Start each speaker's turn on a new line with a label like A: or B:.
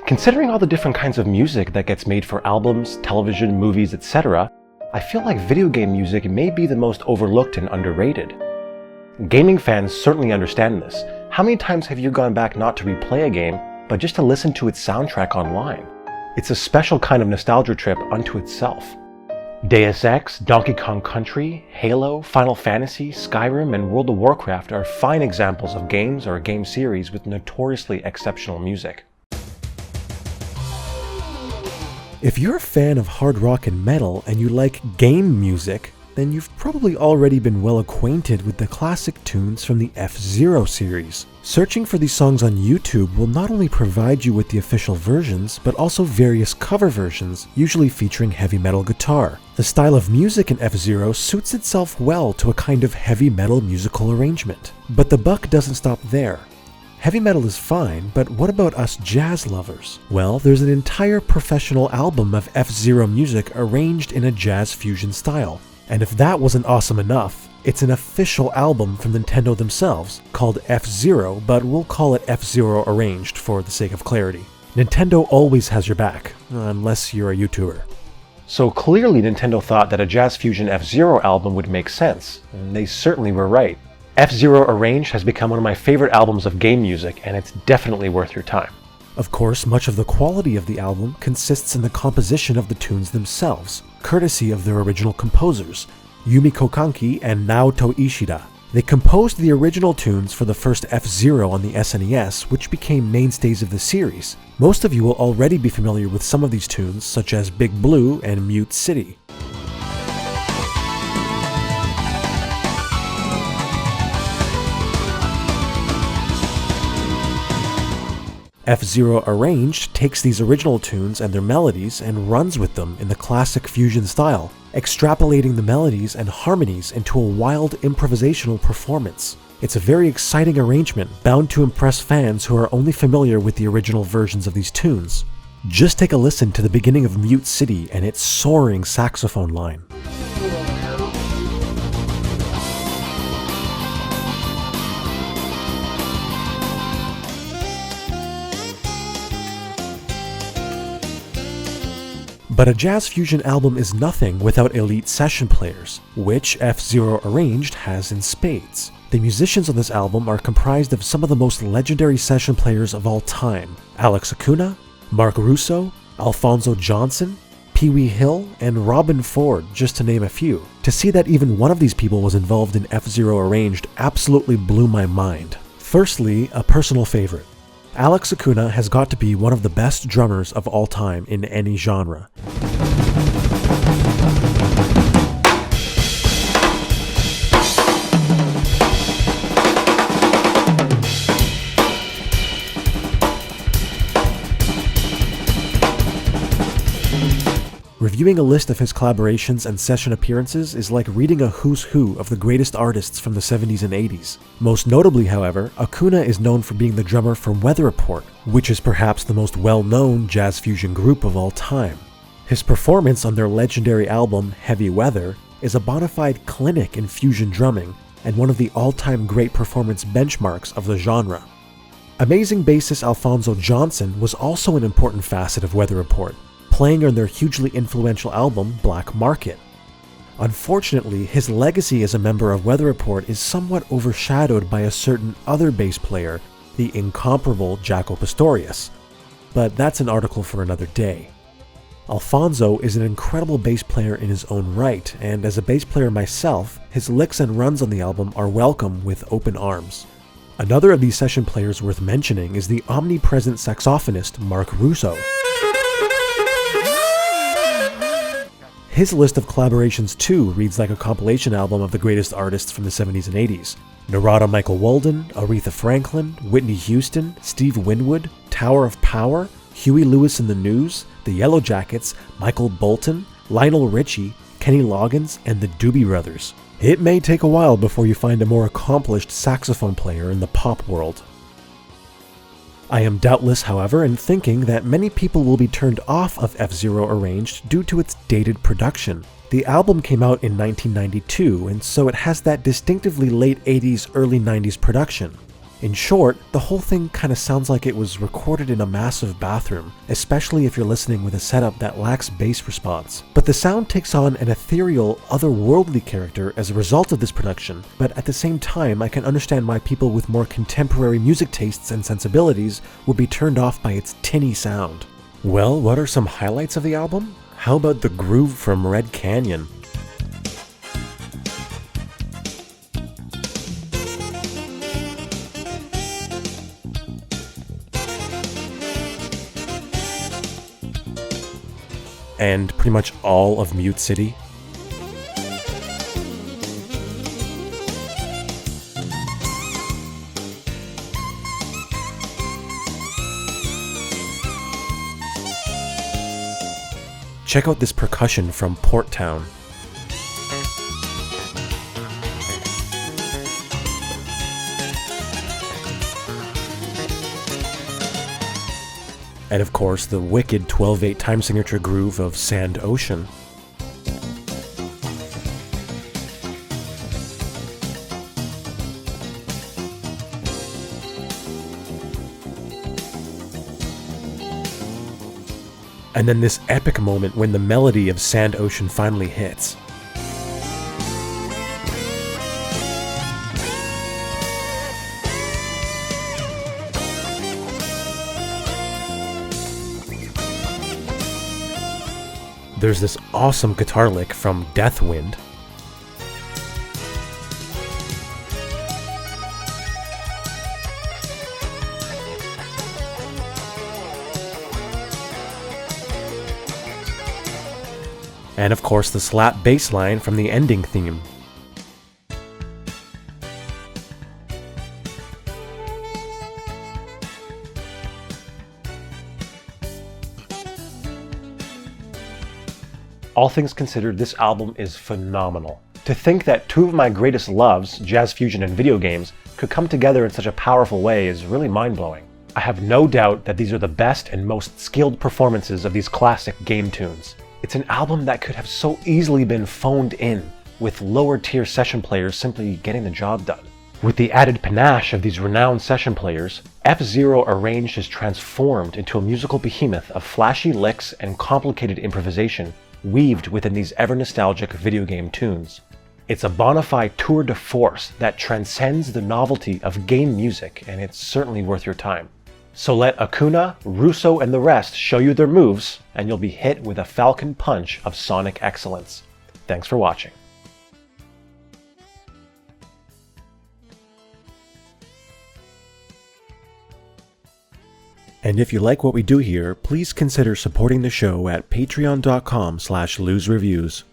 A: Considering all the different kinds of music that gets made for albums, television, movies, etc., I feel like video game music may be the most overlooked and underrated. Gaming fans certainly understand this. How many times have you gone back not to replay a game, but just to listen to its soundtrack online? It's a special kind of nostalgia trip unto itself. Deus Ex, Donkey Kong Country, Halo, Final Fantasy, Skyrim, and World of Warcraft are fine examples of games or game series with notoriously exceptional music.
B: If you're a fan of hard rock and metal and you like game music, then you've probably already been well acquainted with the classic tunes from the F-Zero series. Searching for these songs on YouTube will not only provide you with the official versions, but also various cover versions, usually featuring heavy metal guitar. The style of music in F-Zero suits itself well to a kind of heavy metal musical arrangement. But the buck doesn't stop there. Heavy metal is fine, but what about us jazz lovers? Well, there's an entire professional album of F-Zero music arranged in a jazz fusion style. And if that wasn't awesome enough, it's an official album from Nintendo themselves called F-Zero, but we'll call it F-Zero Arranged for the sake of clarity. Nintendo always has your back, unless you're a YouTuber.
A: So clearly Nintendo thought that a jazz fusion F-Zero album would make sense, and they certainly were right. F-Zero Arranged has become one of my favorite albums of game music, and it's definitely worth your time.
B: Of course, much of the quality of the album consists in the composition of the tunes themselves, courtesy of their original composers, Yumiko Kanki and Naoto Ishida. They composed the original tunes for the first F-Zero on the SNES, which became mainstays of the series. Most of you will already be familiar with some of these tunes, such as Big Blue and Mute City. F-Zero Arranged takes these original tunes and their melodies and runs with them in the classic fusion style, extrapolating the melodies and harmonies into a wild improvisational performance. It's a very exciting arrangement bound to impress fans who are only familiar with the original versions of these tunes. Just take a listen to the beginning of Mute City and its soaring saxophone line. But a jazz fusion album is nothing without elite session players, which F-Zero Arranged has in spades. The musicians on this album are comprised of some of the most legendary session players of all time: Alex Acuna, Mark Russo, Alphonso Johnson, Pee Wee Hill, and Robin Ford, just to name a few. To see that even one of these people was involved in F-Zero Arranged absolutely blew my mind. Firstly, a personal favorite. Alex Acuna has got to be one of the best drummers of all time in any genre. Reviewing a list of his collaborations and session appearances is like reading a who's who of the greatest artists from the 70s and 80s. Most notably, however, Acuna is known for being the drummer for Weather Report, which is perhaps the most well-known jazz fusion group of all time. His performance on their legendary album, Heavy Weather, is a bona fide clinic in fusion drumming and one of the all-time great performance benchmarks of the genre. Amazing bassist Alphonso Johnson was also an important facet of Weather Report, playing on their hugely influential album, Black Market. Unfortunately, his legacy as a member of Weather Report is somewhat overshadowed by a certain other bass player, the incomparable Jaco Pastorius. But that's an article for another day. Alphonso is an incredible bass player in his own right, and as a bass player myself, his licks and runs on the album are welcome with open arms. Another of these session players worth mentioning is the omnipresent saxophonist Mark Russo. His list of collaborations too reads like a compilation album of the greatest artists from the 70s and 80s. Narada Michael Walden, Aretha Franklin, Whitney Houston, Steve Winwood, Tower of Power, Huey Lewis and the News, the Yellow Jackets, Michael Bolton, Lionel Richie, Kenny Loggins, and the Doobie Brothers. It may take a while before you find a more accomplished saxophone player in the pop world. I am doubtless, however, in thinking that many people will be turned off of F-Zero Arranged due to its dated production. The album came out in 1992, and so it has that distinctively late 80s, early 90s production. In short, the whole thing kinda sounds like it was recorded in a massive bathroom, especially if you're listening with a setup that lacks bass response. But the sound takes on an ethereal, otherworldly character as a result of this production, but at the same time I can understand why people with more contemporary music tastes and sensibilities would be turned off by its tinny sound. Well, what are some highlights of the album? How about the groove from Red Canyon? And pretty much all of Mute City. Check out this percussion from Port Town. And of course, the wicked 12/8 time signature groove of Sand Ocean. And then this epic moment when the melody of Sand Ocean finally hits. There's this awesome guitar lick from Deathwind. And of course the slap bass line from the ending theme.
A: All things considered, this album is phenomenal. To think that two of my greatest loves, jazz fusion and video games, could come together in such a powerful way is really mind-blowing. I have no doubt that these are the best and most skilled performances of these classic game tunes. It's an album that could have so easily been phoned in, with lower tier session players simply getting the job done. With the added panache of these renowned session players, F-Zero Arranged is transformed into a musical behemoth of flashy licks and complicated improvisation, weaved within these ever-nostalgic video game tunes. It's a bona fide tour de force that transcends the novelty of game music, and it's certainly worth your time. So let Acuna, Russo, and the rest show you their moves, and you'll be hit with a falcon punch of sonic excellence. Thanks for watching.
B: And if you like what we do here, please consider supporting the show at patreon.com/losereviews.